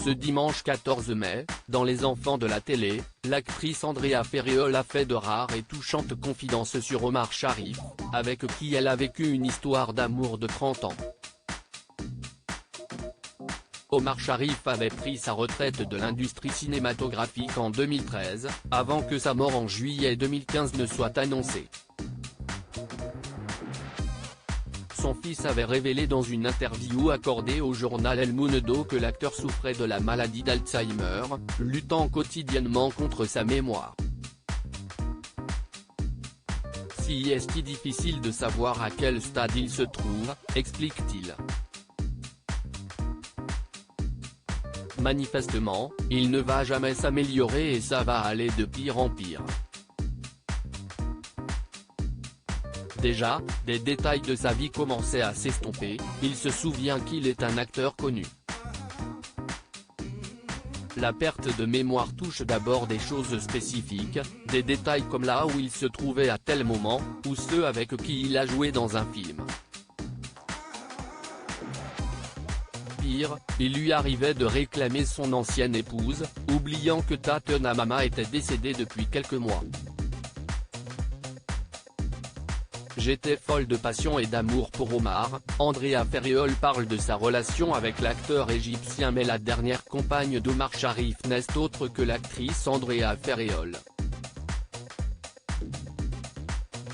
Ce dimanche 14 mai, dans Les Enfants de la télé, l'actrice Andrea Ferriol a fait de rares et touchantes confidences sur Omar Sharif, avec qui elle a vécu une histoire d'amour de 30 ans. Omar Sharif avait pris sa retraite de l'industrie cinématographique en 2013, avant que sa mort en juillet 2015 ne soit annoncée. Son fils avait révélé dans une interview accordée au journal El Mundo que l'acteur souffrait de la maladie d'Alzheimer, luttant quotidiennement contre sa mémoire. Si est difficile de savoir à quel stade il se trouve, explique-t-il. Manifestement, il ne va jamais s'améliorer et ça va aller de pire en pire. Déjà, des détails de sa vie commençaient à s'estomper, il se souvient qu'il est un acteur connu. La perte de mémoire touche d'abord des choses spécifiques, des détails comme là où il se trouvait à tel moment, ou ceux avec qui il a joué dans un film. Pire, il lui arrivait de réclamer son ancienne épouse, oubliant que Tatiana Mama était décédée depuis quelques mois. J'étais folle de passion et d'amour pour Omar, Andrea Ferriol parle de sa relation avec l'acteur égyptien mais la dernière compagne d'Omar Sharif n'est autre que l'actrice Andrea Ferriol.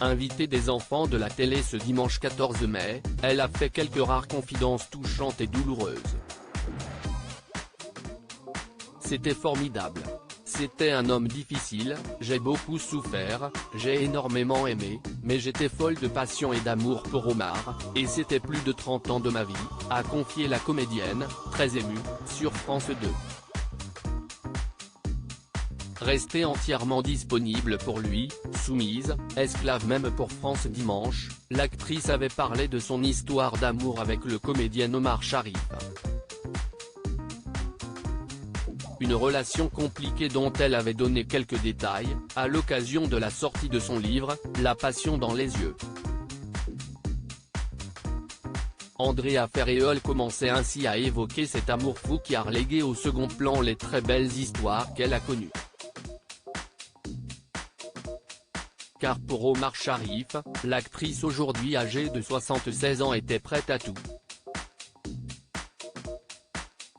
Invitée des Enfants de la télé ce dimanche 14 mai, elle a fait quelques rares confidences touchantes et douloureuses. C'était formidable. C'était un homme difficile, j'ai beaucoup souffert, j'ai énormément aimé, mais j'étais folle de passion et d'amour pour Omar, et c'était plus de 30 ans de ma vie, a confié la comédienne, très émue, sur France 2. Restée entièrement disponible pour lui, soumise, esclave même pour France Dimanche, l'actrice avait parlé de son histoire d'amour avec le comédien Omar Sharif. Une relation compliquée dont elle avait donné quelques détails, à l'occasion de la sortie de son livre, La passion dans les yeux. Andrea Ferriol commençait ainsi à évoquer cet amour fou qui a relégué au second plan les très belles histoires qu'elle a connues. Car pour Omar Sharif, l'actrice aujourd'hui âgée de 76 ans était prête à tout.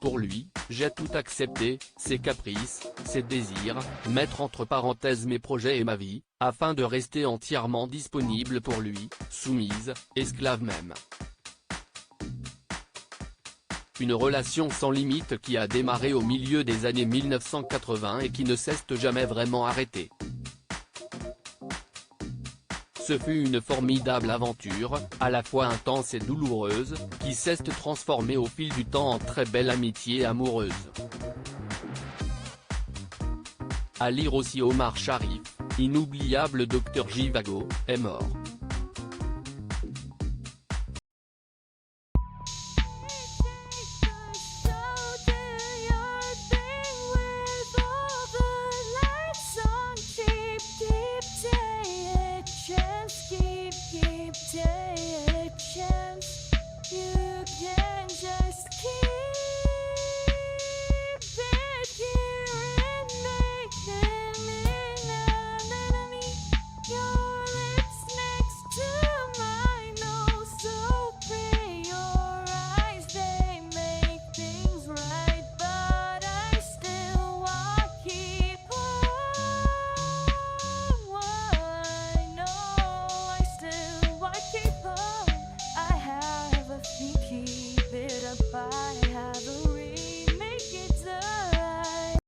Pour lui, j'ai tout accepté, ses caprices, ses désirs, mettre entre parenthèses mes projets et ma vie, afin de rester entièrement disponible pour lui, soumise, esclave même. Une relation sans limite qui a démarré au milieu des années 1980 et qui ne s'est jamais vraiment arrêtée. Ce fut une formidable aventure, à la fois intense et douloureuse, qui s'est transformée au fil du temps en très belle amitié amoureuse. À lire aussi Omar Sharif, inoubliable Dr Jivago, est mort.